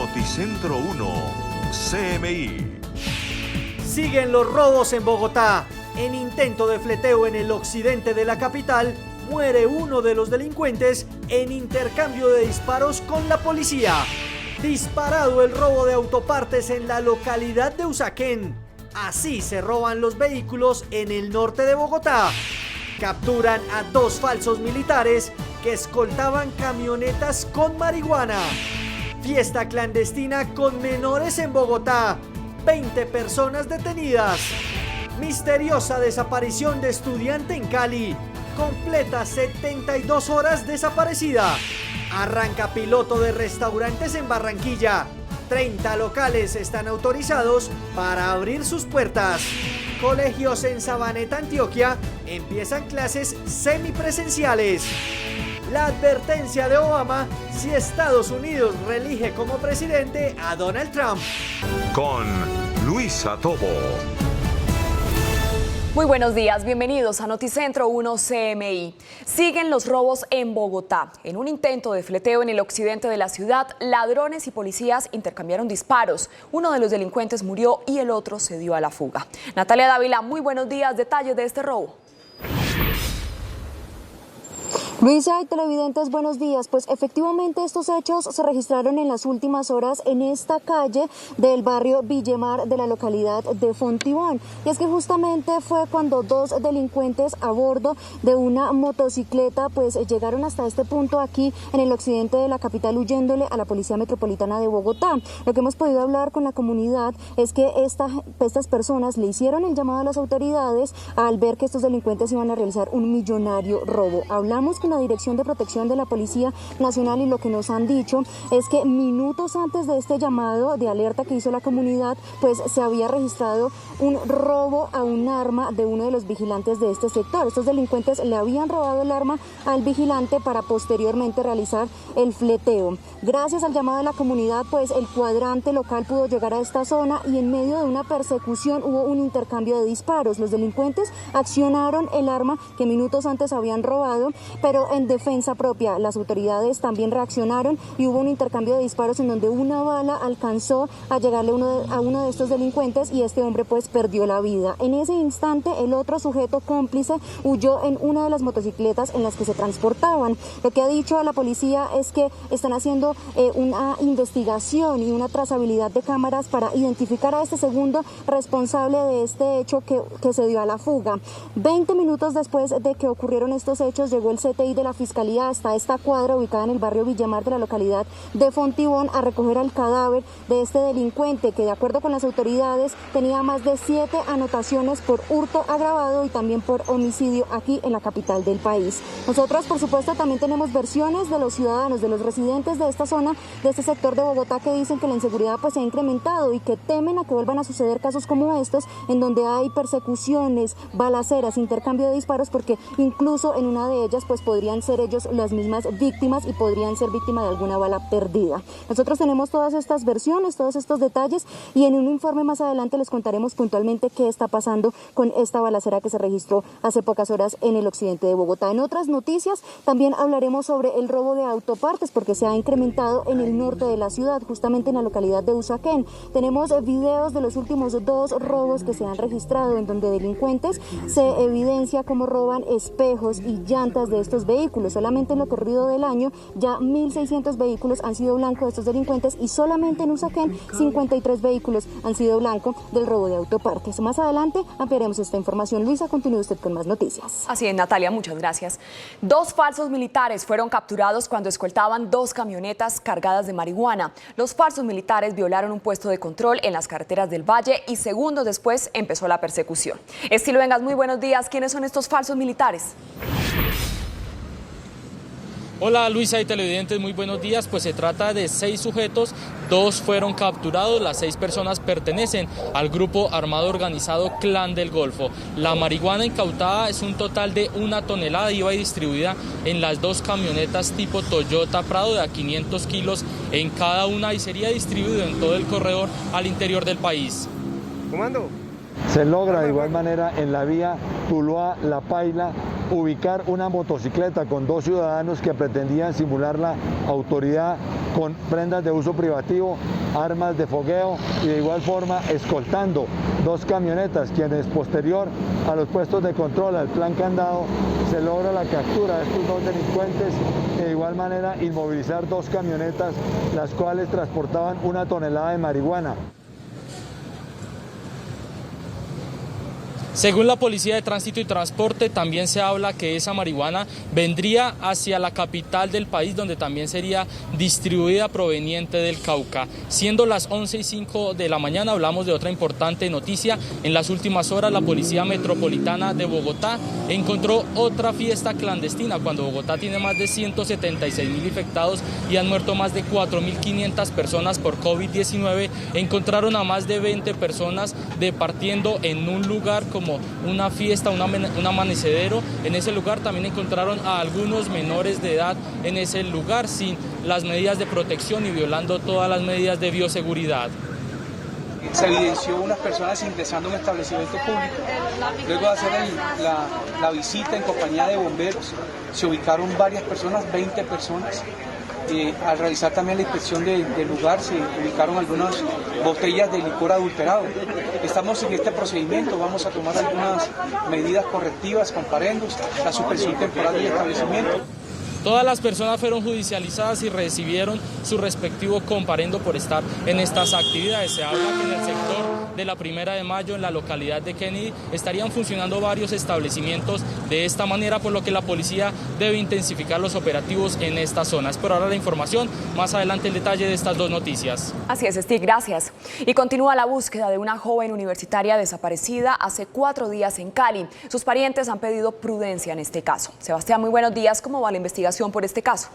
Noticentro 1, CMI. Siguen los robos en Bogotá. En intento de fleteo en el occidente de la capital, muere uno de los delincuentes en intercambio de disparos con la policía. Disparado el robo de autopartes en la localidad de Usaquén. Así se roban los vehículos en el norte de Bogotá. Capturan a 2 falsos militares que escoltaban camionetas con marihuana. Fiesta clandestina con menores en Bogotá. 20 personas detenidas. Misteriosa desaparición de estudiante en Cali. Completa 72 horas desaparecida. Arranca piloto de restaurantes en Barranquilla. 30 locales están autorizados para abrir sus puertas. Colegios en Sabaneta, Antioquia, empiezan clases semipresenciales. La advertencia de Obama si Estados Unidos reelige como presidente a Donald Trump. Con Luisa Tobo. Muy buenos días, bienvenidos a Noticentro 1 CMI. Siguen los robos en Bogotá. En un intento de fleteo en el occidente de la ciudad, ladrones y policías intercambiaron disparos. Uno de los delincuentes murió y el otro se dio a la fuga. Natalia Dávila, muy buenos días. Detalles de este robo. Luisa y televidentes, buenos días. Pues efectivamente estos hechos se registraron en las últimas horas en esta calle del barrio Villemar de la localidad de Fontibón. Y es que justamente fue cuando 2 delincuentes a bordo de una motocicleta pues llegaron hasta este punto aquí en el occidente de la capital huyéndole a la Policía Metropolitana de Bogotá. Lo que hemos podido hablar con la comunidad es que estas personas le hicieron el llamado a las autoridades al ver que estos delincuentes iban a realizar un millonario robo. Hablamos con la Dirección de Protección de la Policía Nacional y lo que nos han dicho es que minutos antes de este llamado de alerta que hizo la comunidad, pues se había registrado un robo a un arma de uno de los vigilantes de este sector. Estos delincuentes le habían robado el arma al vigilante para posteriormente realizar el fleteo. Gracias al llamado de la comunidad, pues el cuadrante local pudo llegar a esta zona y en medio de una persecución hubo un intercambio de disparos. Los delincuentes accionaron el arma que minutos antes habían robado, pero en defensa propia las autoridades también reaccionaron y hubo un intercambio de disparos en donde una bala alcanzó a llegarle a uno de estos delincuentes y este hombre pues perdió la vida. En ese instante el otro sujeto cómplice huyó en una de las motocicletas en las que se transportaban. Lo que ha dicho la policía es que están haciendo una investigación y una trazabilidad de cámaras para identificar a este segundo responsable de este hecho que se dio a la fuga. 20 minutos después de que ocurrieron estos hechos llegó el CTI de la Fiscalía hasta esta cuadra ubicada en el barrio Villamar de la localidad de Fontibón a recoger el cadáver de este delincuente que de acuerdo con las autoridades tenía más de 7 anotaciones por hurto agravado y también por homicidio aquí en la capital del país. Nosotros por supuesto también tenemos versiones de los ciudadanos, de los residentes de esta zona, de este sector de Bogotá que dicen que la inseguridad pues se ha incrementado y que temen a que vuelvan a suceder casos como estos en donde hay persecuciones, balaceras, intercambio de disparos porque incluso en una de ellas pues podrían ser ellos las mismas víctimas y podrían ser víctimas de alguna bala perdida. Nosotros tenemos todas estas versiones, todos estos detalles y en un informe más adelante les contaremos puntualmente qué está pasando con esta balacera que se registró hace pocas horas en el occidente de Bogotá. En otras noticias también hablaremos sobre el robo de autopartes porque se ha incrementado en el norte de la ciudad, justamente en la localidad de Usaquén. Tenemos videos de los últimos 2 robos que se han registrado en donde delincuentes se evidencia cómo roban espejos y llantas de estos vehículos. Solamente en lo corrido del año ya 1.600 vehículos han sido blanco de estos delincuentes y solamente en Usaquén 53 vehículos han sido blanco del robo de autopartes. Más adelante ampliaremos esta información. Luisa, continúe usted con más noticias. Así es, Natalia, muchas gracias. 2 falsos militares fueron capturados cuando escoltaban 2 camionetas cargadas de marihuana. Los falsos militares violaron un puesto de control en las carreteras del Valle y segundos después empezó la persecución. Estilo Vengas, muy buenos días. ¿Quiénes son estos falsos militares? Hola Luisa y televidentes, muy buenos días. Pues se trata de 6 sujetos, 2 fueron capturados, las 6 personas pertenecen al grupo armado organizado Clan del Golfo. La marihuana incautada es un total de 1 tonelada, iba distribuida en las 2 camionetas tipo Toyota Prado de a 500 kilos en cada una y sería distribuido en todo el corredor al interior del país. Comando. Se logra de igual manera en la vía Tuluá-La Paila ubicar una motocicleta con 2 ciudadanos que pretendían simular la autoridad con prendas de uso privativo, armas de fogueo y de igual forma escoltando 2 camionetas, quienes posterior a los puestos de control, al plan candado, se logra la captura de estos 2 delincuentes y de igual manera inmovilizar 2 camionetas, las cuales transportaban 1 tonelada de marihuana. Según la Policía de Tránsito y Transporte, también se habla que esa marihuana vendría hacia la capital del país, donde también sería distribuida proveniente del Cauca. Siendo las 11:05 de la mañana, hablamos de otra importante noticia. En las últimas horas, la Policía Metropolitana de Bogotá encontró otra fiesta clandestina, cuando Bogotá tiene más de 176.000 infectados y han muerto más de 4.500 personas por COVID-19. Encontraron a más de 20 personas departiendo en un lugar como una fiesta, un amanecedero. En ese lugar también encontraron a algunos menores de edad en ese lugar sin las medidas de protección y violando todas las medidas de bioseguridad. Se evidenció unas personas ingresando a un establecimiento público. Luego de hacer la visita en compañía de bomberos, se ubicaron varias personas, 20 personas. Al realizar también la inspección del lugar, se ubicaron algunas botellas de licor adulterado. Estamos en este procedimiento, vamos a tomar algunas medidas correctivas, comparendos, la suspensión temporal del establecimiento. Todas las personas fueron judicializadas y recibieron su respectivo comparendo por estar en estas actividades. Se habla que en el sector de la 1 de Mayo, en la localidad de Kennedy, estarían funcionando varios establecimientos de esta manera, por lo que la policía debe intensificar los operativos en estas zonas. Por ahora la información, más adelante el detalle de estas 2 noticias. Así es, Steve, gracias. Y continúa la búsqueda de una joven universitaria desaparecida hace 4 días en Cali. Sus parientes han pedido prudencia en este caso. Sebastián, muy buenos días. ¿Cómo va la investigación por este caso?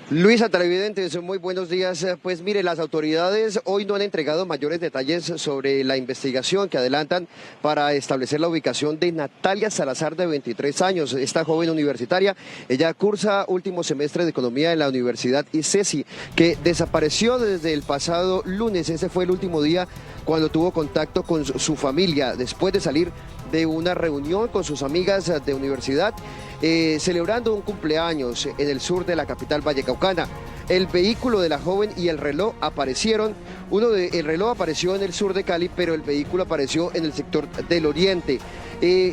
Luisa, televidentes, muy buenos días. Pues mire, las autoridades hoy no han entregado mayores detalles sobre la investigación que adelantan para establecer la ubicación de Natalia Salazar, de 23 años. Esta joven universitaria, ella cursa último semestre de Economía en la Universidad ICESI, que desapareció desde el pasado lunes. Ese fue el último día cuando tuvo contacto con su familia, después de salir de una reunión con sus amigas de universidad, celebrando un cumpleaños en el sur de la capital vallecaucana. El vehículo de la joven y el reloj aparecieron. El reloj apareció en el sur de Cali, pero el vehículo apareció en el sector del oriente.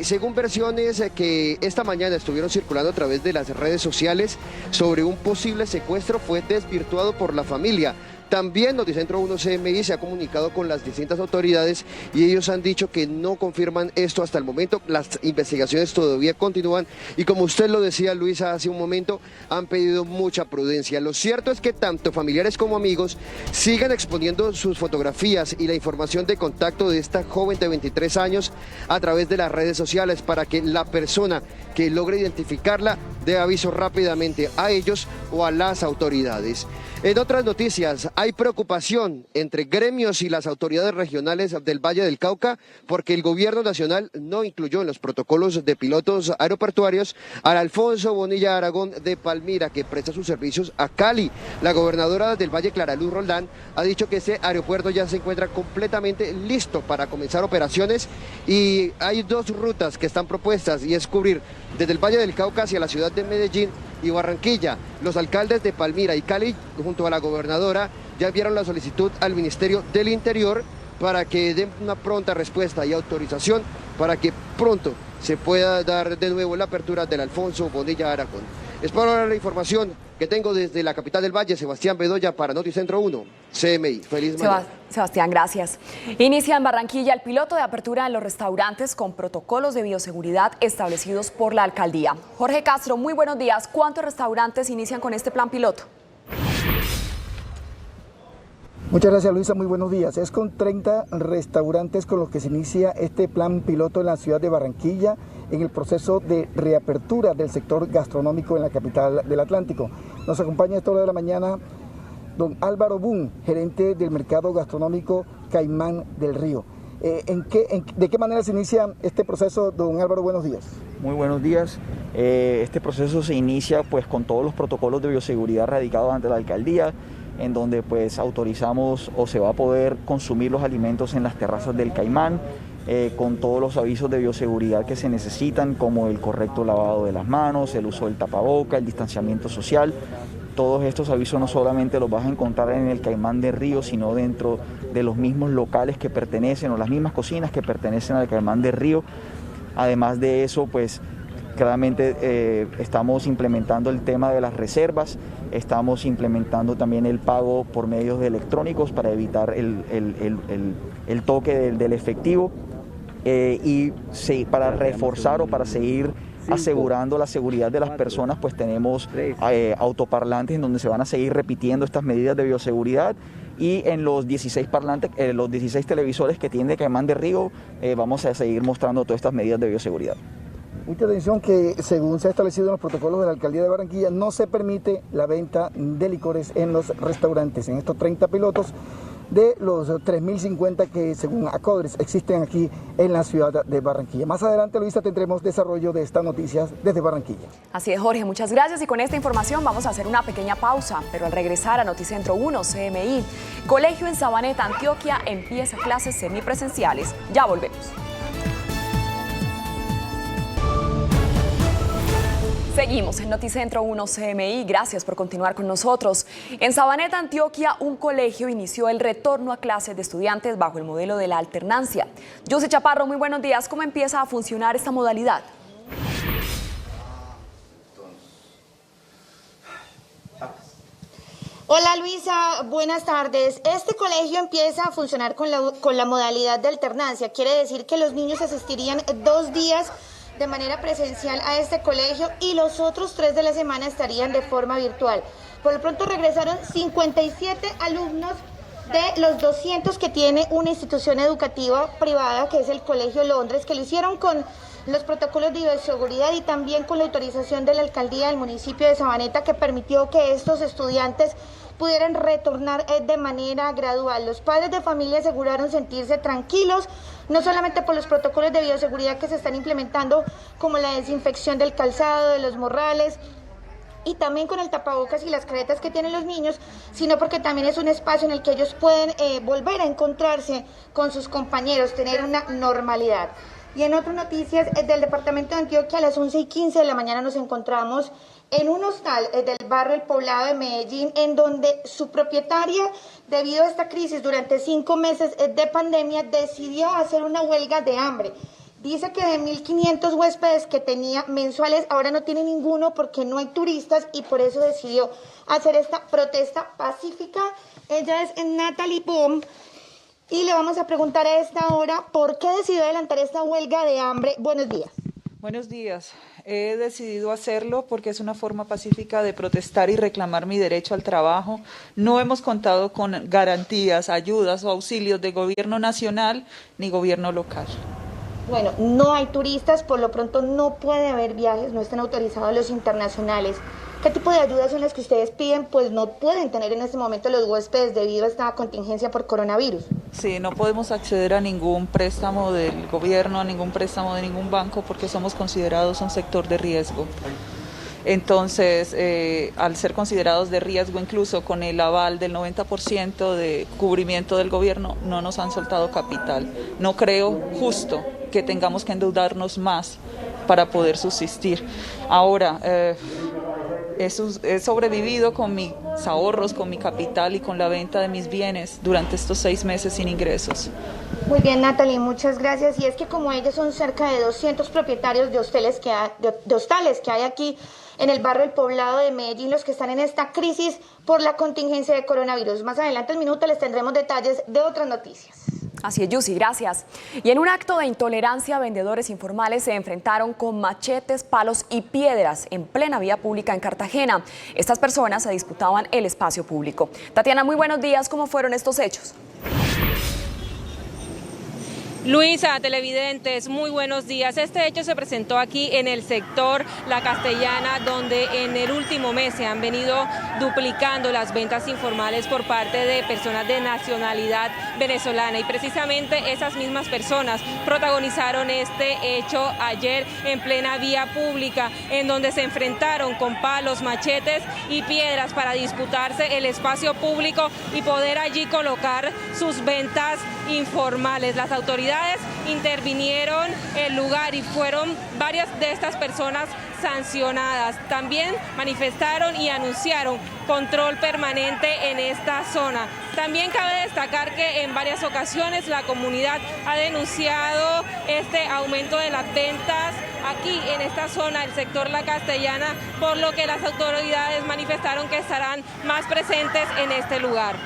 Según versiones que esta mañana estuvieron circulando a través de las redes sociales sobre un posible secuestro, fue desvirtuado por la familia. También Noticentro 1 CMI se ha comunicado con las distintas autoridades y ellos han dicho que no confirman esto hasta el momento. Las investigaciones todavía continúan y, como usted lo decía, Luisa, hace un momento, han pedido mucha prudencia. Lo cierto es que tanto familiares como amigos sigan exponiendo sus fotografías y la información de contacto de esta joven de 23 años a través de las redes sociales, para que la persona que logre identificarla dé aviso rápidamente a ellos o a las autoridades. En otras noticias, hay preocupación entre gremios y las autoridades regionales del Valle del Cauca porque el gobierno nacional no incluyó en los protocolos de pilotos aeroportuarios al Alfonso Bonilla Aragón de Palmira, que presta sus servicios a Cali. La gobernadora del Valle, Clara Luz Roldán, ha dicho que ese aeropuerto ya se encuentra completamente listo para comenzar operaciones y hay 2 rutas que están propuestas, y es cubrir desde el Valle del Cauca hacia la ciudad de Medellín y Barranquilla. Los alcaldes de Palmira y Cali, junto a la gobernadora, ya enviaron la solicitud al Ministerio del Interior para que den una pronta respuesta y autorización para que pronto se pueda dar de nuevo la apertura del Alfonso Bonilla Aragón. Es por ahora la información que tengo desde la capital del Valle. Sebastián Bedoya para Noticentro 1, CMI. Feliz mañana. Sebastián, gracias. Inicia en Barranquilla el piloto de apertura en los restaurantes con protocolos de bioseguridad establecidos por la alcaldía. Jorge Castro, muy buenos días. ¿Cuántos restaurantes inician con este plan piloto? Muchas gracias, Luisa, muy buenos días. Es con 30 restaurantes con los que se inicia este plan piloto en la ciudad de Barranquilla, en el proceso de reapertura del sector gastronómico en la capital del Atlántico. Nos acompaña a esta hora de la mañana don Álvaro Boom, gerente del mercado gastronómico Caimán del Río. ¿De qué manera se inicia este proceso, don Álvaro? Buenos días. Muy buenos días. Este proceso se inicia pues con todos los protocolos de bioseguridad radicados ante la alcaldía, en donde pues autorizamos o se va a poder consumir los alimentos en las terrazas del Caimán, con todos los avisos de bioseguridad que se necesitan, como el correcto lavado de las manos, el uso del tapaboca, el distanciamiento social. Todos estos avisos no solamente los vas a encontrar en el Caimán de Río, sino dentro de los mismos locales que pertenecen o las mismas cocinas que pertenecen al Caimán de Río. Además de eso, pues claramente estamos implementando el tema de las reservas, estamos implementando también el pago por medios electrónicos para evitar el toque del efectivo y para reforzar o para seguir asegurando la seguridad de las personas, pues tenemos autoparlantes en donde se van a seguir repitiendo estas medidas de bioseguridad, y en los 16 parlantes, los 16 televisores que tiene Caimán de Río, vamos a seguir mostrando todas estas medidas de bioseguridad. Mucha atención que, según se ha establecido en los protocolos de la Alcaldía de Barranquilla, no se permite la venta de licores en los restaurantes. En estos 30 pilotos de los 3.050 que, según Acodres, existen aquí en la ciudad de Barranquilla. Más adelante, Luisa, tendremos desarrollo de estas noticias desde Barranquilla. Así es, Jorge, muchas gracias. Y con esta información vamos a hacer una pequeña pausa, pero al regresar a Noticentro 1 CMI, colegio en Sabaneta, Antioquia, empieza clases semipresenciales. Ya volvemos. Seguimos en Noticentro 1 CMI, gracias por continuar con nosotros. En Sabaneta, Antioquia, un colegio inició el retorno a clases de estudiantes bajo el modelo de la alternancia. José Chaparro, muy buenos días. ¿Cómo empieza a funcionar esta modalidad? Hola Luisa, buenas tardes. Este colegio empieza a funcionar con la modalidad de alternancia. Quiere decir que los niños asistirían 2 días de manera presencial a este colegio y los otros 3 de la semana estarían de forma virtual. Por lo pronto regresaron 57 alumnos de los 200 que tiene una institución educativa privada, que es el Colegio Londres, que lo hicieron con los protocolos de bioseguridad y también con la autorización de la alcaldía del municipio de Sabaneta, que permitió que estos estudiantes pudieran retornar de manera gradual. Los padres de familia aseguraron sentirse tranquilos, no solamente por los protocolos de bioseguridad que se están implementando, como la desinfección del calzado, de los morrales, y también con el tapabocas y las caretas que tienen los niños, sino porque también es un espacio en el que ellos pueden volver a encontrarse con sus compañeros, tener una normalidad. Y en otras noticias del departamento de Antioquia, a las 11:15 de la mañana nos encontramos en un hostal del barrio El Poblado de Medellín, en donde su propietaria, debido a esta crisis durante 5 meses de pandemia, decidió hacer una huelga de hambre. Dice que de 1.500 huéspedes que tenía mensuales, ahora no tiene ninguno porque no hay turistas, y por eso decidió hacer esta protesta pacífica. Ella es Natalie Boom y le vamos a preguntar a esta hora por qué decidió adelantar esta huelga de hambre. Buenos días. Buenos días. He decidido hacerlo porque es una forma pacífica de protestar y reclamar mi derecho al trabajo. No hemos contado con garantías, ayudas o auxilios de gobierno nacional ni gobierno local. Bueno, no hay turistas, por lo pronto no puede haber viajes, no están autorizados los internacionales. ¿Qué tipo de ayudas son las que ustedes piden? Pues no pueden tener en este momento los huéspedes debido a esta contingencia por coronavirus. Sí, no podemos acceder a ningún préstamo del gobierno, a ningún préstamo de ningún banco, porque somos considerados un sector de riesgo. Entonces, al ser considerados de riesgo, incluso con el aval del 90% de cubrimiento del gobierno, no nos han soltado capital. No creo justo que tengamos que endeudarnos más para poder subsistir. Ahora, he sobrevivido con mis ahorros, con mi capital y con la venta de mis bienes durante estos 6 meses sin ingresos. Muy bien, Natalie, muchas gracias. Y es que como ellos son cerca de 200 propietarios de hostales que hay aquí en el barrio El Poblado de Medellín, los que están en esta crisis por la contingencia de coronavirus. Más adelante, en minuto, les tendremos detalles de otras noticias. Así es, Yusi, gracias. Y en un acto de intolerancia, vendedores informales se enfrentaron con machetes, palos y piedras en plena vía pública en Cartagena. Estas personas se disputaban el espacio público. Tatiana, muy buenos días. ¿Cómo fueron estos hechos? Luisa, televidentes, muy buenos días. Este hecho se presentó aquí en el sector La Castellana, donde en el último mes se han venido duplicando las ventas informales por parte de personas de nacionalidad venezolana, y precisamente esas mismas personas protagonizaron este hecho ayer en plena vía pública, en donde se enfrentaron con palos, machetes y piedras para disputarse el espacio público y poder allí colocar sus ventas informales. Las autoridades intervinieron el lugar y fueron varias de estas personas sancionadas. También manifestaron y anunciaron control permanente en esta zona. También cabe destacar que en varias ocasiones la comunidad ha denunciado este aumento de las ventas aquí en esta zona, el sector La Castellana, por lo que las autoridades manifestaron que estarán más presentes en este lugar.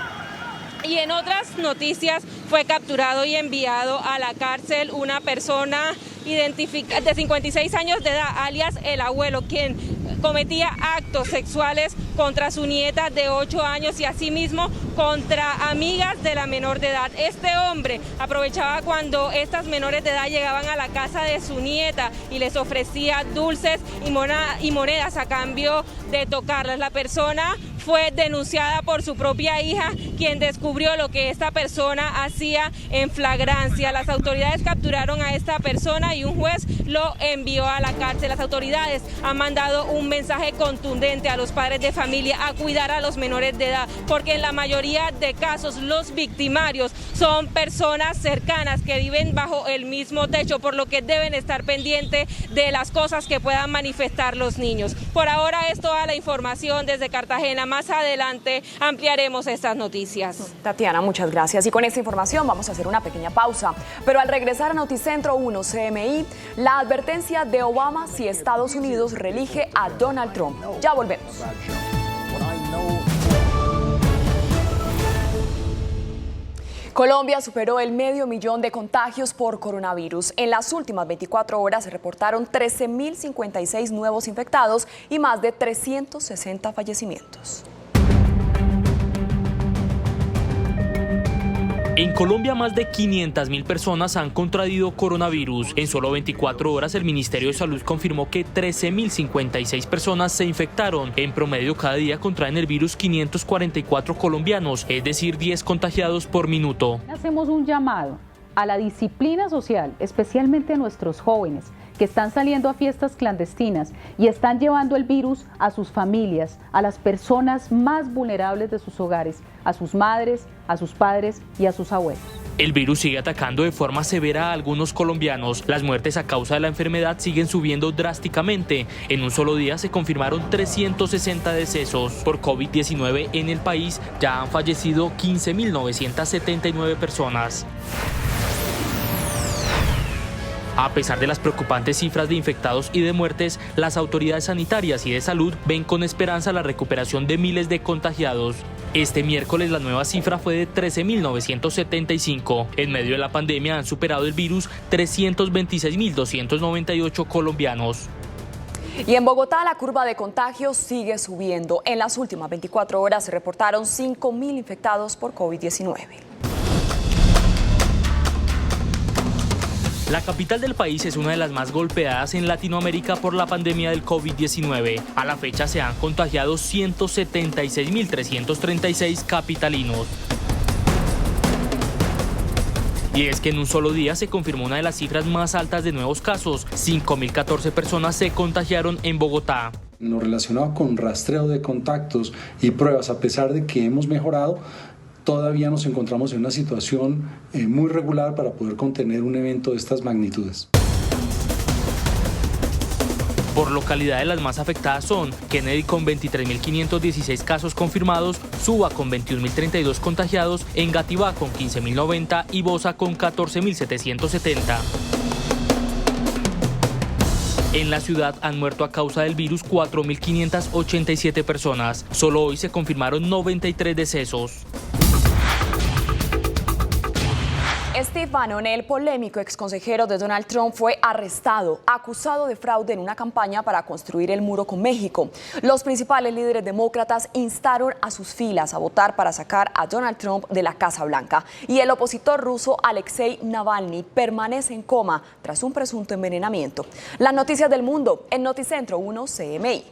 Y en otras noticias, fue capturado y enviado a la cárcel una persona de 56 años de edad, alias el abuelo, quien cometía actos sexuales contra su nieta de 8 años y asimismo contra amigas de la menor de edad. Este hombre aprovechaba cuando estas menores de edad llegaban a la casa de su nieta y les ofrecía dulces y monedas a cambio de tocarlas. La persona fue denunciada por su propia hija, quien descubrió lo que esta persona hacía en flagrancia. Las autoridades capturaron a esta persona y un juez lo envió a la cárcel. Las autoridades han mandado un mensaje contundente a los padres de familia a cuidar a los menores de edad, porque en la mayoría de casos los victimarios son personas cercanas que viven bajo el mismo techo, por lo que deben estar pendientes de las cosas que puedan manifestar los niños. Por ahora es toda la información desde Cartagena. Más adelante ampliaremos estas noticias. Tatiana, muchas gracias. Y con esta información vamos a hacer una pequeña pausa. Pero al regresar a Noticentro 1 CMI, la advertencia de Obama si Estados Unidos reelige a Donald Trump. Ya volvemos. Colombia superó el 500.000 de contagios por coronavirus. En las últimas 24 horas se reportaron 13.056 nuevos infectados y más de 360 fallecimientos. En Colombia, más de 500.000 personas han contraído coronavirus. En solo 24 horas, el Ministerio de Salud confirmó que 13.056 personas se infectaron. En promedio, cada día contraen el virus 544 colombianos, es decir, 10 contagiados por minuto. Hacemos un llamado a la disciplina social, especialmente a nuestros jóvenes, que están saliendo a fiestas clandestinas y están llevando el virus a sus familias, a las personas más vulnerables de sus hogares, a sus madres, a sus padres y a sus abuelos. El virus sigue atacando de forma severa a algunos colombianos. Las muertes a causa de la enfermedad siguen subiendo drásticamente. En un solo día se confirmaron 360 decesos por COVID-19 en el país. Ya han fallecido 15.979 personas. A pesar de las preocupantes cifras de infectados y de muertes, las autoridades sanitarias y de salud ven con esperanza la recuperación de miles de contagiados. Este miércoles la nueva cifra fue de 13.975. En medio de la pandemia han superado el virus 326.298 colombianos. Y en Bogotá la curva de contagios sigue subiendo. En las últimas 24 horas se reportaron 5.000 infectados por COVID-19. La capital del país es una de las más golpeadas en Latinoamérica por la pandemia del COVID-19. A la fecha se han contagiado 176.336 capitalinos. Y es que en un solo día se confirmó una de las cifras más altas de nuevos casos. 5.014 personas se contagiaron en Bogotá. En lo relacionado con rastreo de contactos y pruebas, a pesar de que hemos mejorado, todavía nos encontramos en una situación muy regular para poder contener un evento de estas magnitudes. Por localidades, las más afectadas son Kennedy con 23.516 casos confirmados, Suba con 21.032 contagiados, Engativá con 15.090 y Bosa con 14.770. En la ciudad han muerto a causa del virus 4.587 personas. Solo hoy se confirmaron 93 decesos. Steve Bannon, el polémico exconsejero de Donald Trump, fue arrestado, acusado de fraude en una campaña para construir el muro con México. Los principales líderes demócratas instaron a sus filas a votar para sacar a Donald Trump de la Casa Blanca. Y el opositor ruso Alexei Navalny permanece en coma tras un presunto envenenamiento. Las noticias del mundo en Noticentro 1 CMI.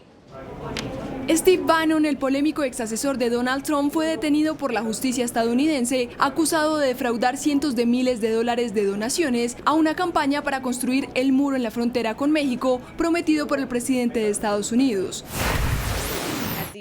Steve Bannon, el polémico exasesor de Donald Trump, fue detenido por la justicia estadounidense, acusado de defraudar cientos de miles de dólares de donaciones a una campaña para construir el muro en la frontera con México, prometido por el presidente de Estados Unidos.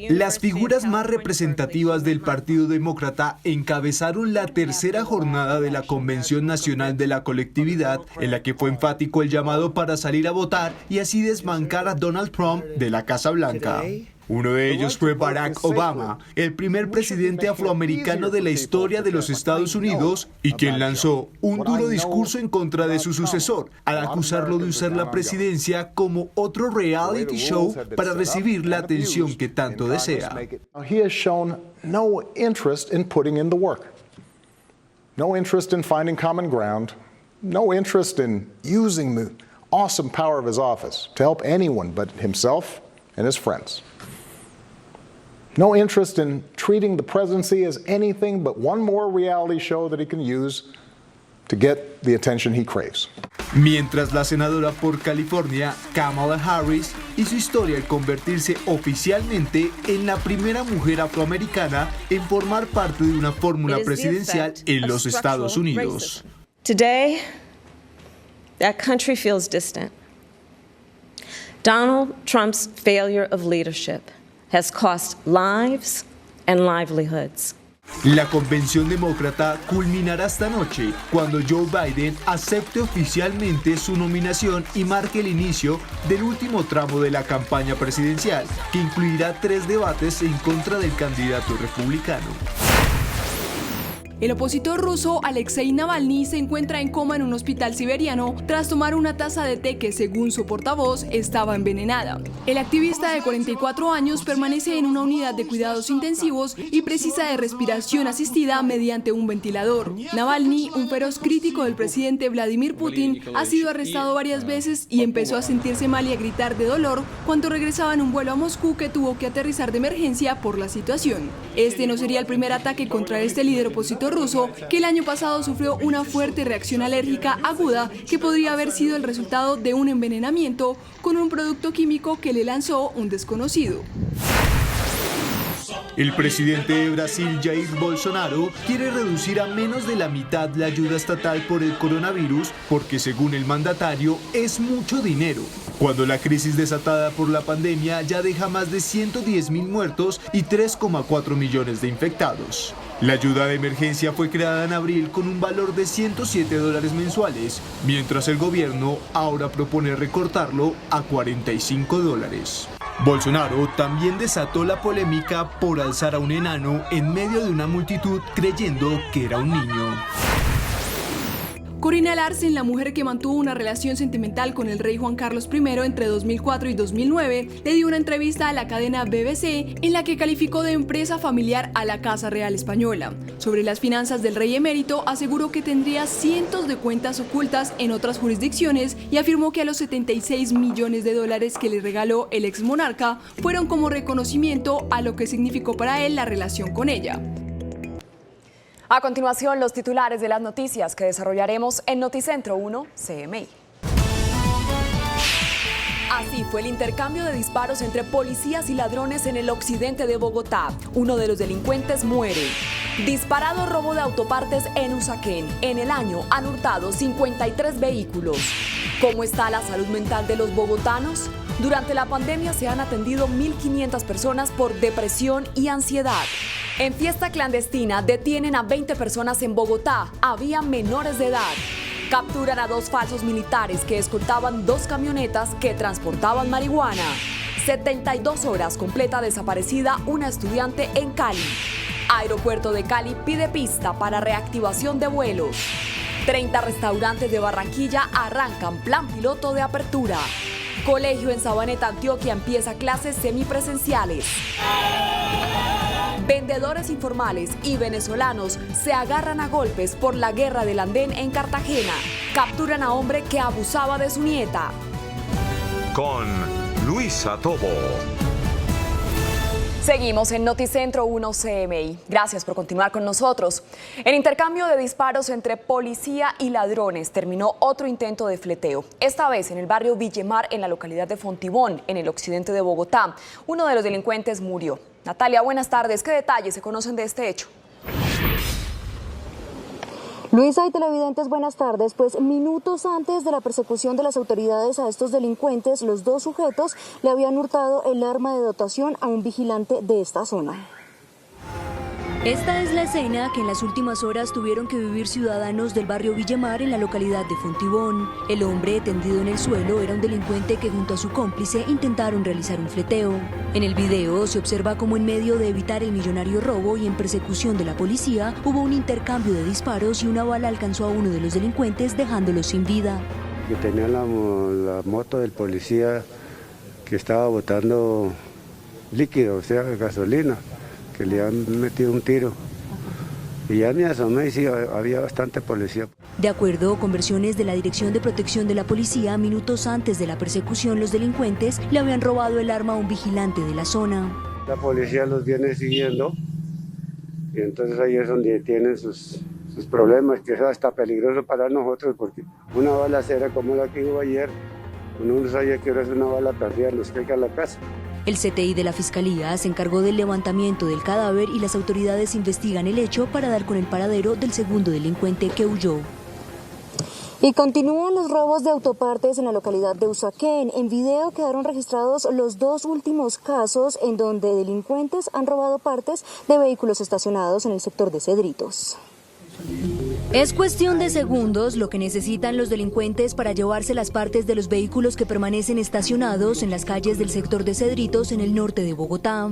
Las figuras más representativas del Partido Demócrata encabezaron la tercera jornada de la Convención Nacional de la Colectividad, en la que fue enfático el llamado para salir a votar y así desbancar a Donald Trump de la Casa Blanca. Uno de ellos fue Barack Obama, el primer presidente afroamericano de la historia de los Estados Unidos y quien lanzó un duro discurso en contra de su sucesor, al acusarlo de usar la presidencia como otro reality show para recibir la atención que tanto desea. He has shown no interest in putting in the work, no interest in finding common ground, no interest in using the awesome power of his office to help anyone but himself and his friends. No interest in treating the presidency as anything but one more reality show that he can use to get the attention he craves. Mientras la senadora por California, Kamala Harris, hizo historia al convertirse oficialmente en la primera mujer afroamericana en formar parte de una fórmula presidencial en los Estados Unidos. Today, that country feels distant. Donald Trump's failure of leadership has cost lives and livelihoods. La convención demócrata culminará esta noche cuando Joe Biden acepte oficialmente su nominación y marque el inicio del último tramo de la campaña presidencial, que incluirá 3 debates en contra del candidato republicano. El opositor ruso Alexei Navalny se encuentra en coma en un hospital siberiano tras tomar una taza de té que, según su portavoz, estaba envenenada. El activista de 44 años permanece en una unidad de cuidados intensivos y precisa de respiración asistida mediante un ventilador. Navalny, un feroz crítico del presidente Vladimir Putin, ha sido arrestado varias veces y empezó a sentirse mal y a gritar de dolor cuando regresaba en un vuelo a Moscú que tuvo que aterrizar de emergencia por la situación. Este no sería el primer ataque contra este líder opositor ruso, que el año pasado sufrió una fuerte reacción alérgica aguda que podría haber sido el resultado de un envenenamiento con un producto químico que le lanzó un desconocido. El presidente de Brasil, Jair Bolsonaro, quiere reducir a menos de la mitad la ayuda estatal por el coronavirus porque, según el mandatario, es mucho dinero, cuando la crisis desatada por la pandemia ya deja más de 110.000 muertos y 3,4 millones de infectados. La ayuda de emergencia fue creada en abril con un valor de $107 mensuales, mientras el gobierno ahora propone recortarlo a $45. Bolsonaro también desató la polémica por alzar a un enano en medio de una multitud creyendo que era un niño. Corina Larsen, la mujer que mantuvo una relación sentimental con el rey Juan Carlos I entre 2004 y 2009, le dio una entrevista a la cadena BBC en la que calificó de empresa familiar a la Casa Real Española. Sobre las finanzas del rey emérito, aseguró que tendría cientos de cuentas ocultas en otras jurisdicciones y afirmó que a los $76 millones que le regaló el ex monarca fueron como reconocimiento a lo que significó para él la relación con ella. A continuación, los titulares de las noticias que desarrollaremos en Noticentro 1 CMI. Así fue el intercambio de disparos entre policías y ladrones en el occidente de Bogotá. Uno de los delincuentes muere. Disparado robo de autopartes en Usaquén. En el año han hurtado 53 vehículos. ¿Cómo está la salud mental de los bogotanos? Durante la pandemia se han atendido 1.500 personas por depresión y ansiedad. En fiesta clandestina detienen a 20 personas en Bogotá. Había menores de edad. Capturan a 2 falsos militares que escoltaban 2 camionetas que transportaban marihuana. 72 horas completa desaparecida una estudiante en Cali. Aeropuerto de Cali pide pista para reactivación de vuelos. 30 restaurantes de Barranquilla arrancan plan piloto de apertura. Colegio en Sabaneta, Antioquia empieza clases semipresenciales. Vendedores informales y venezolanos se agarran a golpes por la guerra del andén en Cartagena. Capturan a hombre que abusaba de su nieta. Con Luisa Tobo. Seguimos en Noticentro 1 CMI. Gracias por continuar con nosotros. En intercambio de disparos entre policía y ladrones terminó otro intento de fleteo. Esta vez en el barrio Villemar, en la localidad de Fontibón, en el occidente de Bogotá. Uno de los delincuentes murió. Natalia, buenas tardes. ¿Qué detalles se conocen de este hecho? Luisa y televidentes, buenas tardes. Pues minutos antes de la persecución de las autoridades a estos delincuentes, los dos sujetos le habían hurtado el arma de dotación a un vigilante de esta zona. Esta es la escena que en las últimas horas tuvieron que vivir ciudadanos del barrio Villemar en la localidad de Fontibón. El hombre tendido en el suelo era un delincuente que junto a su cómplice intentaron realizar un fleteo. En el video se observa cómo en medio de evitar el millonario robo y en persecución de la policía hubo un intercambio de disparos y una bala alcanzó a uno de los delincuentes dejándolo sin vida. Que tenía la moto del policía que estaba botando líquido, o sea, gasolina, que le han metido un tiro. Y ya me asomé y sí, había bastante policía. De acuerdo con versiones de la Dirección de Protección de la Policía, minutos antes de la persecución, los delincuentes le habían robado el arma a un vigilante de la zona. La policía los viene siguiendo y entonces ahí es donde tienen sus problemas, que es hasta peligroso para nosotros, porque una balacera como la que hubo ayer, uno no sabía que era una bala perdida, nos caiga a la casa. El CTI de la Fiscalía se encargó del levantamiento del cadáver y las autoridades investigan el hecho para dar con el paradero del segundo delincuente que huyó. Y continúan los robos de autopartes en la localidad de Usaquén. En video quedaron registrados los dos últimos casos en donde delincuentes han robado partes de vehículos estacionados en el sector de Cedritos. Es cuestión de segundos lo que necesitan los delincuentes para llevarse las partes de los vehículos que permanecen estacionados en las calles del sector de Cedritos en el norte de Bogotá.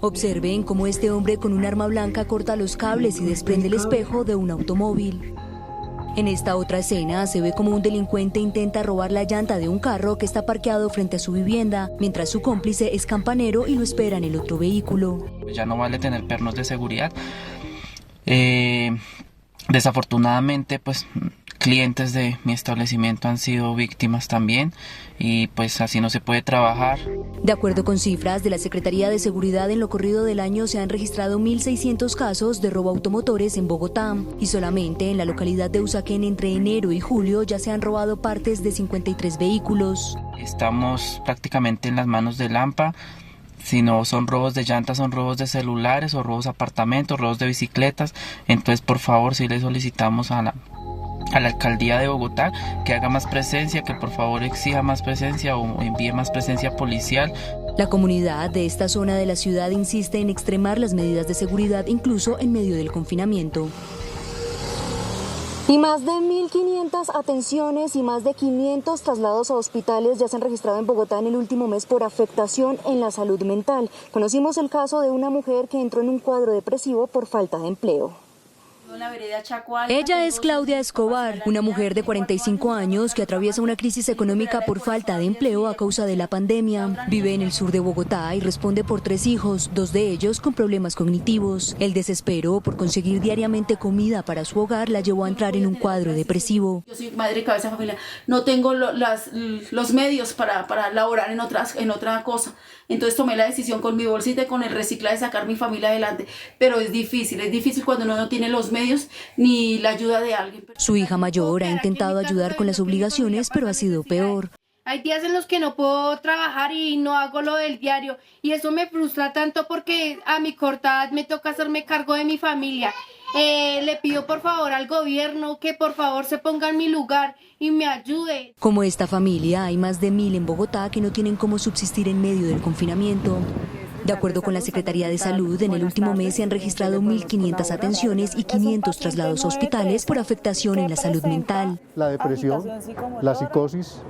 Observen cómo este hombre con un arma blanca corta los cables y desprende el espejo de un automóvil. En esta otra escena se ve como un delincuente intenta robar la llanta de un carro que está parqueado frente a su vivienda, mientras su cómplice es campanero y lo espera en el otro vehículo. Ya no vale tener pernos de seguridad. Desafortunadamente, pues clientes de mi establecimiento han sido víctimas también y pues así no se puede trabajar. De acuerdo con cifras de la Secretaría de Seguridad, en lo corrido del año se han registrado 1.600 casos de robo automotores en Bogotá y solamente en la localidad de Usaquén entre enero y julio ya se han robado partes de 53 vehículos. Estamos prácticamente en las manos del AMPA. Si no son robos de llantas, son robos de celulares o robos de apartamentos, robos de bicicletas. Entonces, por favor, sí le solicitamos a la alcaldía de Bogotá que haga más presencia, que por favor exija más presencia o envíe más presencia policial. La comunidad de esta zona de la ciudad insiste en extremar las medidas de seguridad, incluso en medio del confinamiento. Y más de 1.500 atenciones y más de 500 traslados a hospitales ya se han registrado en Bogotá en el último mes por afectación en la salud mental. Conocimos el caso de una mujer que entró en un cuadro depresivo por falta de empleo. Ella es Claudia Escobar, una mujer de 45 años que atraviesa una crisis económica por falta de empleo a causa de la pandemia. Vive en el sur de Bogotá y responde por 3 hijos, 2 de ellos con problemas cognitivos. El desespero por conseguir diariamente comida para su hogar la llevó a entrar en un cuadro depresivo. Yo soy madre y cabeza de familia, no tengo los medios para laborar en otra cosa. Entonces tomé la decisión con mi bolsita y con el reciclaje de sacar mi familia adelante. Pero es difícil cuando uno no tiene los medios ni la ayuda de alguien. Su hija mayor ha intentado ayudar con las obligaciones, pero ha sido peor. Hay días en los que no puedo trabajar y no hago lo del diario y eso me frustra tanto porque a mi corta edad me toca hacerme cargo de mi familia. Le pido por favor al gobierno que por favor se ponga en mi lugar y me ayude. Como esta familia, hay más de 1.000 en Bogotá que no tienen cómo subsistir en medio del confinamiento. De acuerdo con la Secretaría de Salud, en el último mes se han registrado 1.500 atenciones y 500 traslados a hospitales por afectación en la salud mental. La depresión, la psicosis,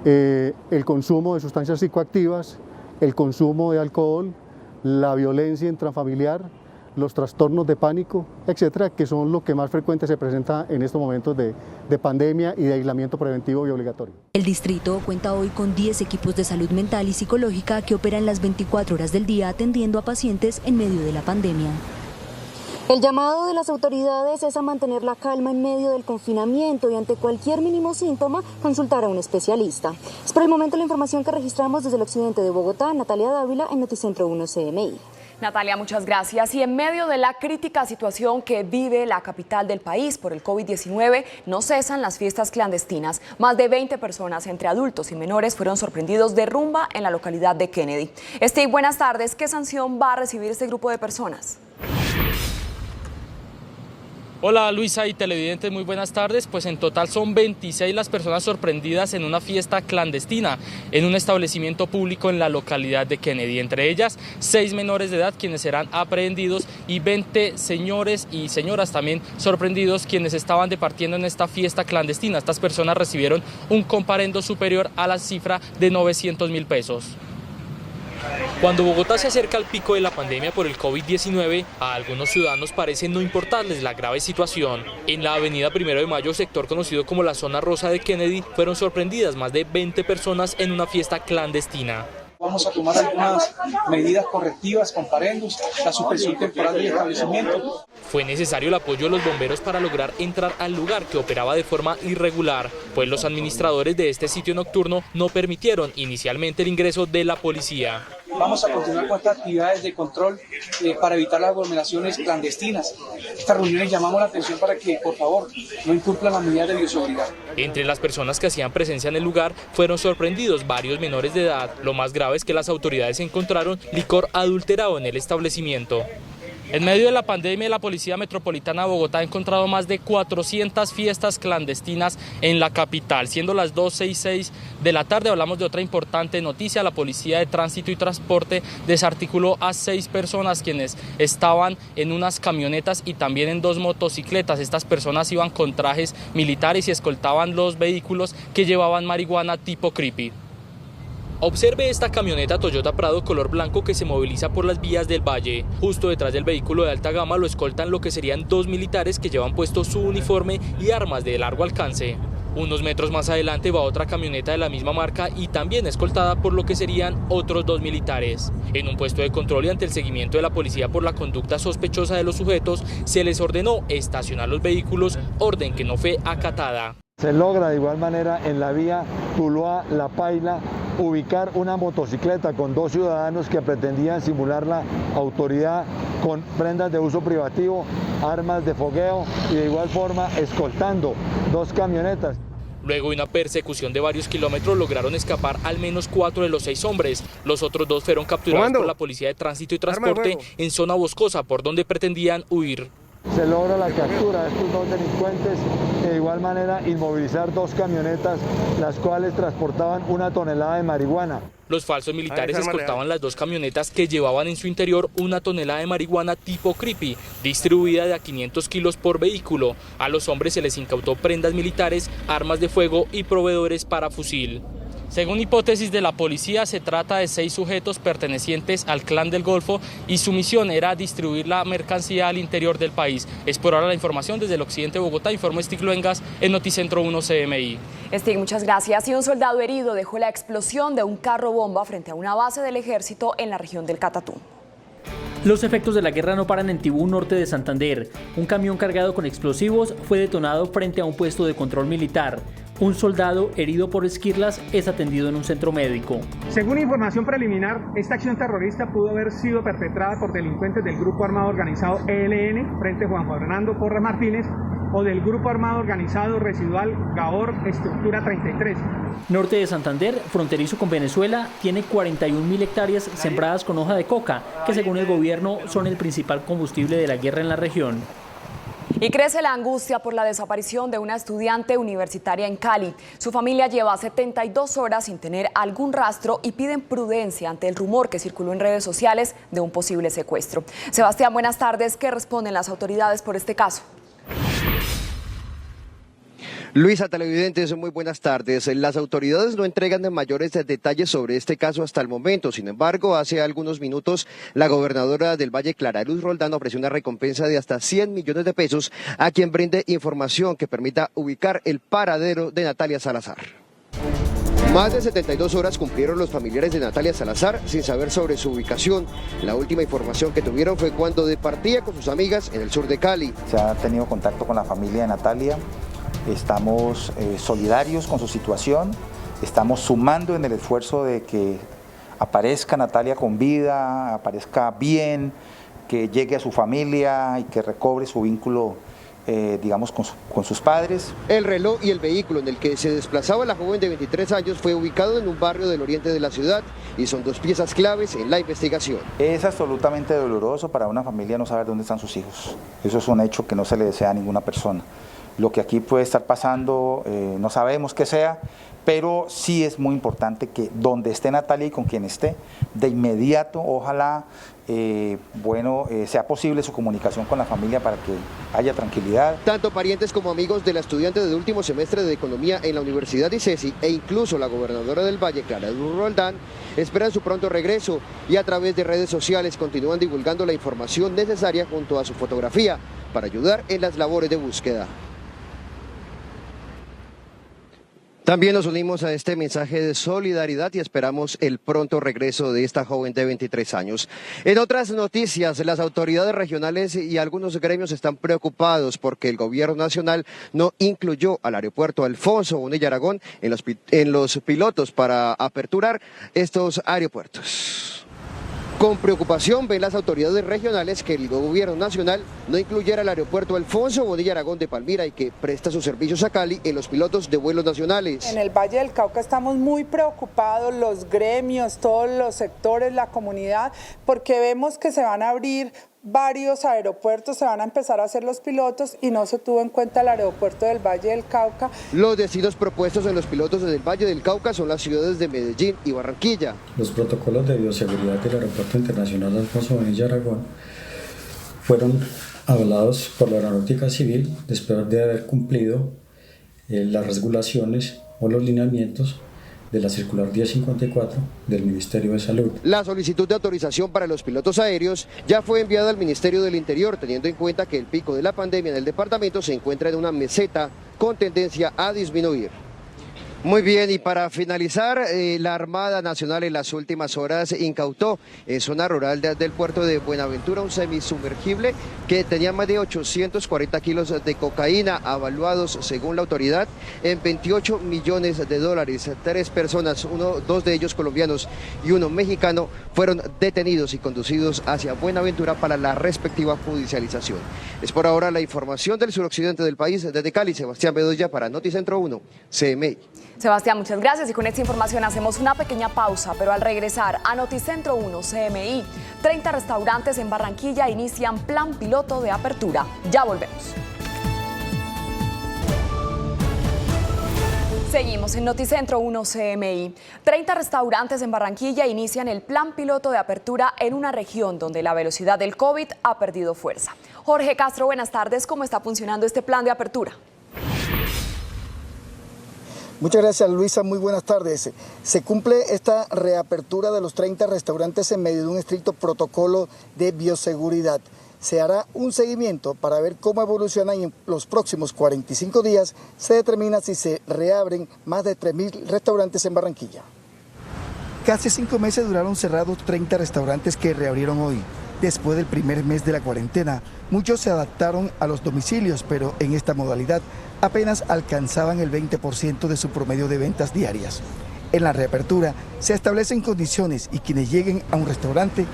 el consumo de sustancias psicoactivas, el consumo de alcohol, la violencia intrafamiliar, los trastornos de pánico, etcétera, que son lo que más frecuente se presenta en estos momentos de pandemia y de aislamiento preventivo y obligatorio. El distrito cuenta hoy con 10 equipos de salud mental y psicológica que operan las 24 horas del día atendiendo a pacientes en medio de la pandemia. El llamado de las autoridades es a mantener la calma en medio del confinamiento y ante cualquier mínimo síntoma consultar a un especialista. Es por el momento la información que registramos desde el occidente de Bogotá. Natalia Dávila en Noticentro 1 CMI. Natalia, muchas gracias. Y en medio de la crítica situación que vive la capital del país por el COVID-19, no cesan las fiestas clandestinas. Más de 20 personas, entre adultos y menores, fueron sorprendidos de rumba en la localidad de Kennedy. Steve, buenas tardes. ¿Qué sanción va a recibir este grupo de personas? Hola Luisa y televidentes, muy buenas tardes. Pues en total son 26 las personas sorprendidas en una fiesta clandestina en un establecimiento público en la localidad de Kennedy. Entre ellas 6 menores de edad quienes serán aprehendidos y 20 señores y señoras también sorprendidos quienes estaban departiendo en esta fiesta clandestina. Estas personas recibieron un comparendo superior a la cifra de 900.000 pesos. Cuando Bogotá se acerca al pico de la pandemia por el COVID-19, a algunos ciudadanos parece no importarles la grave situación. En la avenida 1 de Mayo, sector conocido como la zona rosa de Kennedy, fueron sorprendidas más de 20 personas en una fiesta clandestina. Vamos a tomar algunas medidas correctivas, comparendos, la suspensión temporal del establecimiento. Fue necesario el apoyo de los bomberos para lograr entrar al lugar que operaba de forma irregular, pues los administradores de este sitio nocturno no permitieron inicialmente el ingreso de la policía. Vamos a continuar con estas actividades de control para evitar las aglomeraciones clandestinas. Estas reuniones llamamos la atención para que, por favor, no incumplan las medidas de bioseguridad. Entre las personas que hacían presencia en el lugar fueron sorprendidos varios menores de edad. Lo más grave es que las autoridades encontraron licor adulterado en el establecimiento. En medio de la pandemia, la Policía Metropolitana de Bogotá ha encontrado más de 400 fiestas clandestinas en la capital. Siendo las 12:06 de la tarde, hablamos de otra importante noticia. La Policía de Tránsito y Transporte desarticuló a 6 personas quienes estaban en unas camionetas y también en 2 motocicletas. Estas personas iban con trajes militares y escoltaban los vehículos que llevaban marihuana tipo creepy. Observe esta camioneta Toyota Prado color blanco que se moviliza por las vías del Valle. Justo detrás del vehículo de alta gama lo escoltan lo que serían 2 militares que llevan puesto su uniforme y armas de largo alcance. Unos metros más adelante va otra camioneta de la misma marca y también escoltada por lo que serían otros 2 militares. En un puesto de control y ante el seguimiento de la policía por la conducta sospechosa de los sujetos, se les ordenó estacionar los vehículos, orden que no fue acatada. Se logra de igual manera en la vía Tuluá-La Paila ubicar una motocicleta con 2 ciudadanos que pretendían simular la autoridad con prendas de uso privativo, armas de fogueo y de igual forma escoltando 2 camionetas. Luego de una persecución de varios kilómetros lograron escapar al menos 4 de los 6 hombres. Los otros 2 fueron capturados por la Policía de Tránsito y Transporte en zona boscosa por donde pretendían huir. Se logra la captura de estos 2 delincuentes y de igual manera inmovilizar 2 camionetas, las cuales transportaban 1 tonelada de marihuana. Los falsos militares escoltaban las 2 camionetas que llevaban en su interior 1 tonelada de marihuana tipo creepy, distribuida de a 500 kilos por vehículo. A los hombres se les incautó prendas militares, armas de fuego y proveedores para fusil. Según hipótesis de la policía, se trata de 6 sujetos pertenecientes al Clan del Golfo y su misión era distribuir la mercancía al interior del país. Es por ahora la información desde el occidente de Bogotá, informó Stig Luengas en Noticentro 1 CMI. Stig, muchas gracias. Y un soldado herido dejó la explosión de un carro bomba frente a una base del ejército en la región del Catatú. Los efectos de la guerra no paran en Tibú, norte de Santander. Un camión cargado con explosivos fue detonado frente a un puesto de control militar. Un soldado herido por esquirlas es atendido en un centro médico. Según información preliminar, esta acción terrorista pudo haber sido perpetrada por delincuentes del Grupo Armado Organizado ELN, Frente Juan Fernando Porras Martínez, o del Grupo Armado Organizado Residual Gabor Estructura 33. Norte de Santander, fronterizo con Venezuela, tiene 41.000 hectáreas sembradas con hoja de coca, que según el gobierno son el principal combustible de la guerra en la región. Y crece la angustia por la desaparición de una estudiante universitaria en Cali. Su familia lleva 72 horas sin tener algún rastro y piden prudencia ante el rumor que circuló en redes sociales de un posible secuestro. Sebastián, buenas tardes. ¿Qué responden las autoridades por este caso? Luisa, televidentes, muy buenas tardes. Las autoridades no entregan mayores detalles sobre este caso hasta el momento. Sin embargo, hace algunos minutos, la gobernadora del Valle, Clara Luz Roldán, ofreció una recompensa de hasta 100 millones de pesos a quien brinde información que permita ubicar el paradero de Natalia Salazar. Más de 72 horas cumplieron los familiares de Natalia Salazar sin saber sobre su ubicación. La última información que tuvieron fue cuando departía con sus amigas en el sur de Cali. Se ha tenido contacto con la familia de Natalia. Estamos solidarios con su situación, estamos sumando en el esfuerzo de que aparezca Natalia con vida, aparezca bien, que llegue a su familia y que recobre su vínculo digamos, con sus padres. El reloj y el vehículo en el que se desplazaba la joven de 23 años fue ubicado en un barrio del oriente de la ciudad y son dos piezas claves en la investigación. Es absolutamente doloroso para una familia no saber dónde están sus hijos. Eso es un hecho que no se le desea a ninguna persona. Lo que aquí puede estar pasando, no sabemos qué sea, pero sí es muy importante que donde esté Natalia y con quien esté, de inmediato, ojalá, sea posible su comunicación con la familia para que haya tranquilidad. Tanto parientes como amigos de la estudiante de último semestre de Economía en la Universidad ICESI e incluso la gobernadora del Valle, Clara Luz Roldán, esperan su pronto regreso y a través de redes sociales continúan divulgando la información necesaria junto a su fotografía para ayudar en las labores de búsqueda. También nos unimos a este mensaje de solidaridad y esperamos el pronto regreso de esta joven de 23 años. En otras noticias, las autoridades regionales y algunos gremios están preocupados porque el gobierno nacional no incluyó al aeropuerto Alfonso Bonilla Aragón en los pilotos para aperturar estos aeropuertos. Con preocupación ven las autoridades regionales que el gobierno nacional no incluyera el aeropuerto Alfonso Bonilla Aragón de Palmira y que presta sus servicios a Cali en los pilotos de vuelos nacionales. En el Valle del Cauca estamos muy preocupados, los gremios, todos los sectores, la comunidad, porque vemos que se van a abrir varios aeropuertos, se van a empezar a hacer los pilotos y no se tuvo en cuenta el aeropuerto del Valle del Cauca. Los destinos propuestos en los pilotos del Valle del Cauca son las ciudades de Medellín y Barranquilla. Los protocolos de bioseguridad del Aeropuerto Internacional Alfonso Bonilla Aragón fueron avalados por la Aeronáutica Civil después de haber cumplido las regulaciones o los lineamientos de la circular 1054 del Ministerio de Salud. La solicitud de autorización para los pilotos aéreos ya fue enviada al Ministerio del Interior, teniendo en cuenta que el pico de la pandemia en el departamento se encuentra en una meseta con tendencia a disminuir. Muy bien, y para finalizar, la Armada Nacional en las últimas horas incautó en zona rural del puerto de Buenaventura un semisumergible que tenía más de 840 kilos de cocaína, avaluados según la autoridad en 28 millones de dólares. 3 personas, dos de ellos colombianos y uno mexicano, fueron detenidos y conducidos hacia Buenaventura para la respectiva judicialización. Es por ahora la información del suroccidente del país. Desde Cali, Sebastián Bedoya para Noticentro 1, CMI. Sebastián, muchas gracias y con esta información hacemos una pequeña pausa, pero al regresar a Noticentro 1 CMI, 30 restaurantes en Barranquilla inician plan piloto de apertura. Ya volvemos. Seguimos en Noticentro 1 CMI. 30 restaurantes en Barranquilla inician el plan piloto de apertura en una región donde la velocidad del COVID ha perdido fuerza. Jorge Castro, buenas tardes. ¿Cómo está funcionando este plan de apertura? Muchas gracias, Luisa. Muy buenas tardes. Se cumple esta reapertura de los 30 restaurantes en medio de un estricto protocolo de bioseguridad. Se hará un seguimiento para ver cómo evoluciona y en los próximos 45 días se determina si se reabren más de 3.000 restaurantes en Barranquilla. Casi 5 meses duraron cerrados 30 restaurantes que reabrieron hoy. Después del primer mes de la cuarentena, muchos se adaptaron a los domicilios, pero en esta modalidad apenas alcanzaban el 20% de su promedio de ventas diarias. En la reapertura se establecen condiciones y quienes lleguen a un restaurante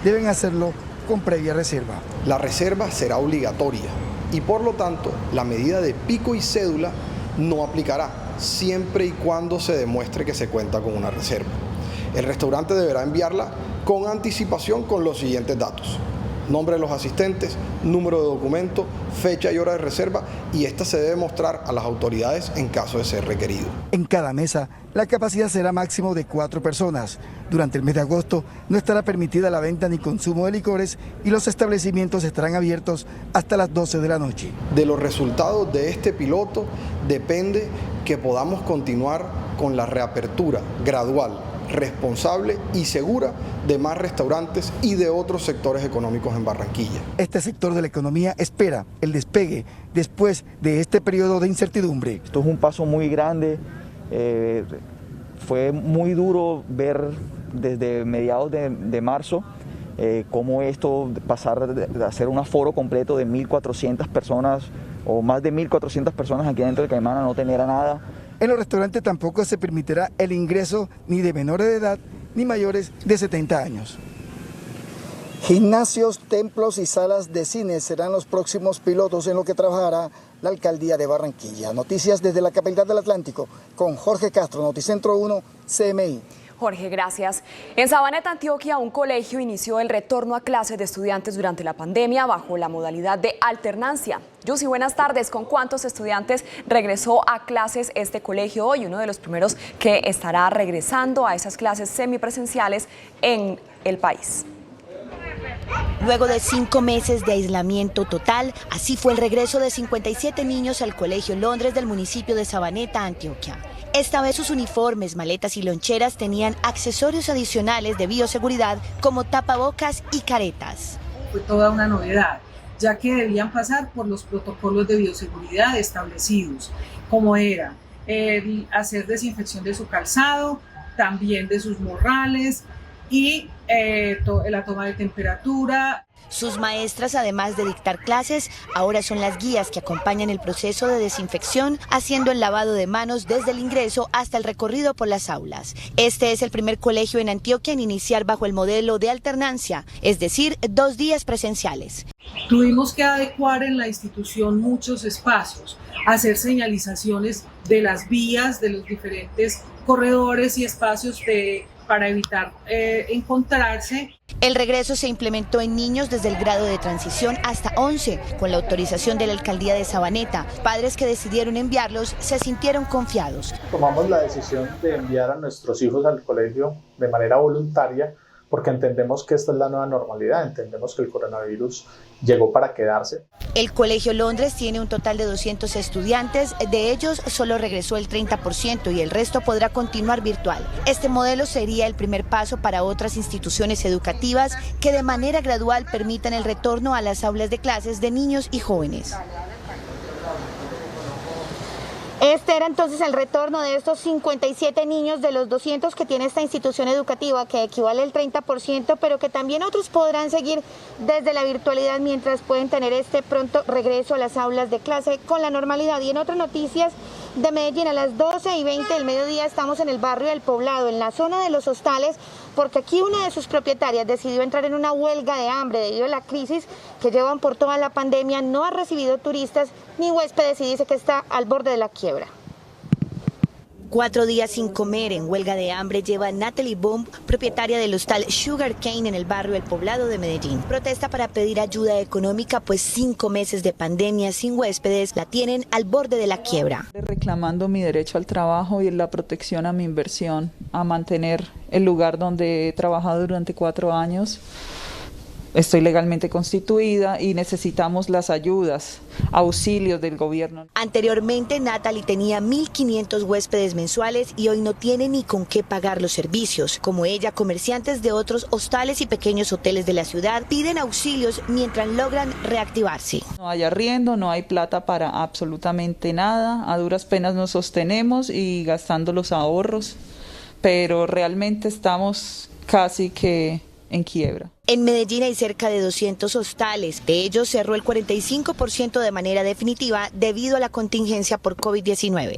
deben hacerlo con previa reserva. La reserva será obligatoria y por lo tanto la medida de pico y cédula no aplicará siempre y cuando se demuestre que se cuenta con una reserva. El restaurante deberá enviarla con anticipación con los siguientes datos: nombre de los asistentes, número de documento, fecha y hora de reserva, y esta se debe mostrar a las autoridades en caso de ser requerido. En cada mesa, la capacidad será máximo de 4 personas. Durante el mes de agosto no estará permitida la venta ni consumo de licores y los establecimientos estarán abiertos hasta las 12 de la noche. De los resultados de este piloto depende que podamos continuar con la reapertura gradual, responsable y segura de más restaurantes y de otros sectores económicos en Barranquilla. Este sector de la economía espera el despegue después de este periodo de incertidumbre. Esto es un paso muy grande, fue muy duro ver desde mediados de marzo cómo esto pasar de hacer un aforo completo de 1.400 personas o más de 1.400 personas aquí dentro del Caimán a no tener a nada. En los restaurantes tampoco se permitirá el ingreso ni de menores de edad ni mayores de 70 años. Gimnasios, templos y salas de cine serán los próximos pilotos en lo que trabajará la alcaldía de Barranquilla. Noticias desde la capital del Atlántico con Jorge Castro, Noticentro 1, CMI. Jorge, gracias. En Sabaneta, Antioquia, un colegio inició el retorno a clases de estudiantes durante la pandemia bajo la modalidad de alternancia. Yusi, buenas tardes. ¿Con cuántos estudiantes regresó a clases este colegio hoy? Uno de los primeros que estará regresando a esas clases semipresenciales en el país. Luego de 5 meses de aislamiento total, así fue el regreso de 57 niños al Colegio Londres del municipio de Sabaneta, Antioquia. Esta vez sus uniformes, maletas y loncheras tenían accesorios adicionales de bioseguridad como tapabocas y caretas. Fue toda una novedad, ya que debían pasar por los protocolos de bioseguridad establecidos, como era hacer desinfección de su calzado, también de sus morrales y la toma de temperatura. Sus maestras, además de dictar clases, ahora son las guías que acompañan el proceso de desinfección, haciendo el lavado de manos desde el ingreso hasta el recorrido por las aulas. Este es el primer colegio en Antioquia en iniciar bajo el modelo de alternancia, es decir, 2 días presenciales. Tuvimos que adecuar en la institución muchos espacios, hacer señalizaciones de las vías, de los diferentes corredores y espacios para evitar encontrarse. El regreso se implementó en niños desde el grado de transición hasta 11, con la autorización de la alcaldía de Sabaneta. Padres que decidieron enviarlos se sintieron confiados. Tomamos la decisión de enviar a nuestros hijos al colegio de manera voluntaria porque entendemos que esta es la nueva normalidad, entendemos que el coronavirus llegó para quedarse. El Colegio Londres tiene un total de 200 estudiantes, de ellos solo regresó el 30% y el resto podrá continuar virtual. Este modelo sería el primer paso para otras instituciones educativas que de manera gradual permitan el retorno a las aulas de clases de niños y jóvenes. Este era entonces el retorno de estos 57 niños de los 200 que tiene esta institución educativa, que equivale al 30%, pero que también otros podrán seguir desde la virtualidad mientras pueden tener este pronto regreso a las aulas de clase con la normalidad. Y en otras noticias de Medellín, a las 12:20 del mediodía estamos en el barrio del Poblado, en la zona de los hostales, porque aquí una de sus propietarias decidió entrar en una huelga de hambre debido a la crisis que llevan por toda la pandemia. No ha recibido turistas ni huéspedes y dice que está al borde de la quiebra. 4 días sin comer en huelga de hambre lleva Natalie Boom, propietaria del hostal Sugar Cane en el barrio El Poblado de Medellín. Protesta para pedir ayuda económica, pues 5 meses de pandemia sin huéspedes la tienen al borde de la quiebra. Reclamando mi derecho al trabajo y la protección a mi inversión, a mantener el lugar donde he trabajado durante 4 años. Estoy legalmente constituida y necesitamos las ayudas, auxilios del gobierno. Anteriormente, Natalie tenía 1.500 huéspedes mensuales y hoy no tiene ni con qué pagar los servicios. Como ella, comerciantes de otros hostales y pequeños hoteles de la ciudad piden auxilios mientras logran reactivarse. No hay arriendo, no hay plata para absolutamente nada. A duras penas nos sostenemos y gastando los ahorros, pero realmente estamos casi que en quiebra. En Medellín hay cerca de 200 hostales. De ellos cerró el 45% de manera definitiva debido a la contingencia por COVID-19.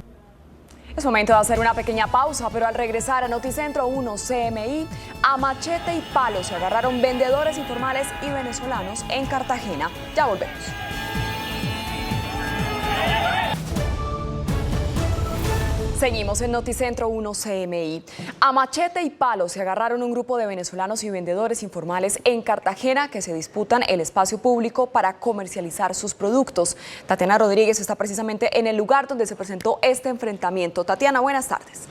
Es momento de hacer una pequeña pausa, pero al regresar a Noticentro 1 CMI, a machete y palo se agarraron vendedores informales y venezolanos en Cartagena. Ya volvemos. Seguimos en Noticentro 1 CMI. A machete y palo se agarraron un grupo de venezolanos y vendedores informales en Cartagena que se disputan el espacio público para comercializar sus productos. Tatiana Rodríguez está precisamente en el lugar donde se presentó este enfrentamiento. Tatiana, buenas tardes.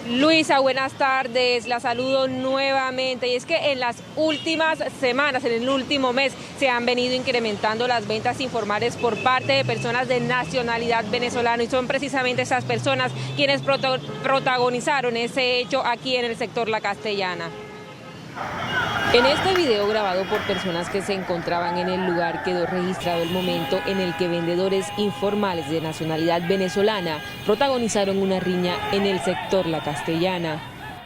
Luisa, buenas tardes, la saludo nuevamente. Y es que en las últimas semanas, en el último mes, se han venido incrementando las ventas informales por parte de personas de nacionalidad venezolana y son precisamente esas personas quienes protagonizaron ese hecho aquí en el sector La Castellana. En este video grabado por personas que se encontraban en el lugar quedó registrado el momento en el que vendedores informales de nacionalidad venezolana protagonizaron una riña en el sector La Castellana.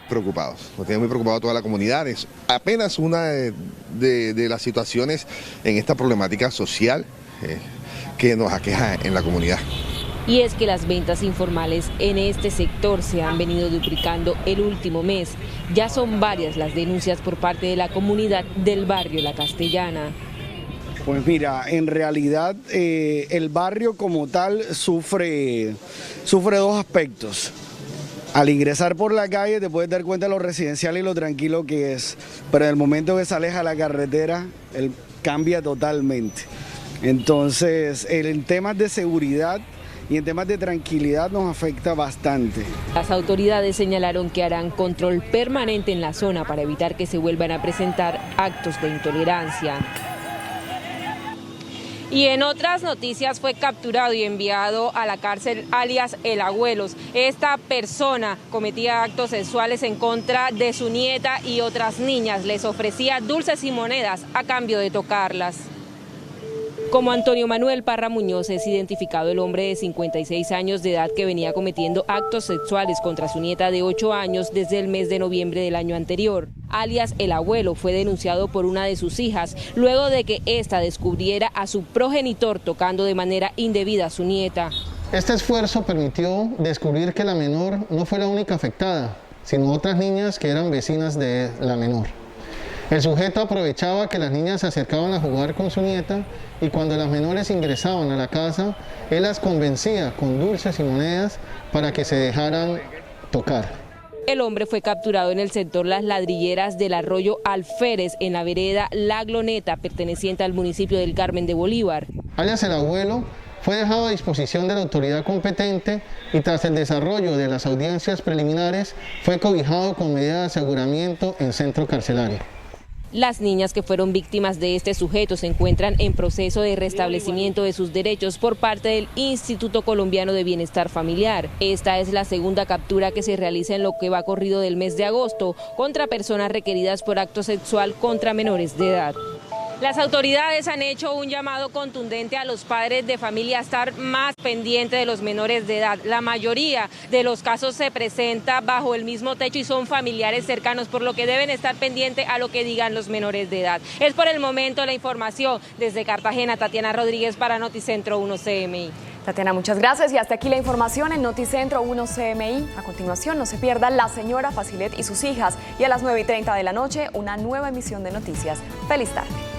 Preocupados, nos tiene muy preocupado toda la comunidad. Es apenas una de las situaciones en esta problemática social que nos aqueja en la comunidad. Y es que las ventas informales en este sector se han venido duplicando el último mes. Ya son varias las denuncias por parte de la comunidad del barrio La Castellana. Pues mira, en realidad el barrio como tal sufre dos aspectos. Al ingresar por la calle te puedes dar cuenta de lo residencial y lo tranquilo que es, pero en el momento que sales a la carretera, cambia totalmente. Entonces, en temas de seguridad y en temas de tranquilidad nos afecta bastante. Las autoridades señalaron que harán control permanente en la zona para evitar que se vuelvan a presentar actos de intolerancia. Y en otras noticias fue capturado y enviado a la cárcel alias El Abuelos. Esta persona cometía actos sexuales en contra de su nieta y otras niñas. Les ofrecía dulces y monedas a cambio de tocarlas. Como Antonio Manuel Parra Muñoz es identificado el hombre de 56 años de edad que venía cometiendo actos sexuales contra su nieta de 8 años desde el mes de noviembre del año anterior. Alias El Abuelo fue denunciado por una de sus hijas luego de que ésta descubriera a su progenitor tocando de manera indebida a su nieta. Este esfuerzo permitió descubrir que la menor no fue la única afectada, sino otras niñas que eran vecinas de la menor. El sujeto aprovechaba que las niñas se acercaban a jugar con su nieta y cuando las menores ingresaban a la casa, él las convencía con dulces y monedas para que se dejaran tocar. El hombre fue capturado en el sector Las Ladrilleras del arroyo Alférez, en la vereda La Gloneta, perteneciente al municipio del Carmen de Bolívar. Alias El Abuelo fue dejado a disposición de la autoridad competente y tras el desarrollo de las audiencias preliminares fue cobijado con medida de aseguramiento en centro carcelario. Las niñas que fueron víctimas de este sujeto se encuentran en proceso de restablecimiento de sus derechos por parte del Instituto Colombiano de Bienestar Familiar. Esta es la segunda captura que se realiza en lo que va corrido del mes de agosto contra personas requeridas por acto sexual contra menores de edad. Las autoridades han hecho un llamado contundente a los padres de familia a estar más pendientes de los menores de edad. La mayoría de los casos se presenta bajo el mismo techo y son familiares cercanos, por lo que deben estar pendientes a lo que digan los menores de edad. Es por el momento la información. Desde Cartagena, Tatiana Rodríguez para Noticentro 1 CMI. Tatiana, muchas gracias. Y hasta aquí la información en Noticentro 1 CMI. A continuación, no se pierda La Señora Facilet y sus hijas. Y a las 9:30 de la noche, una nueva emisión de noticias. ¡Feliz tarde!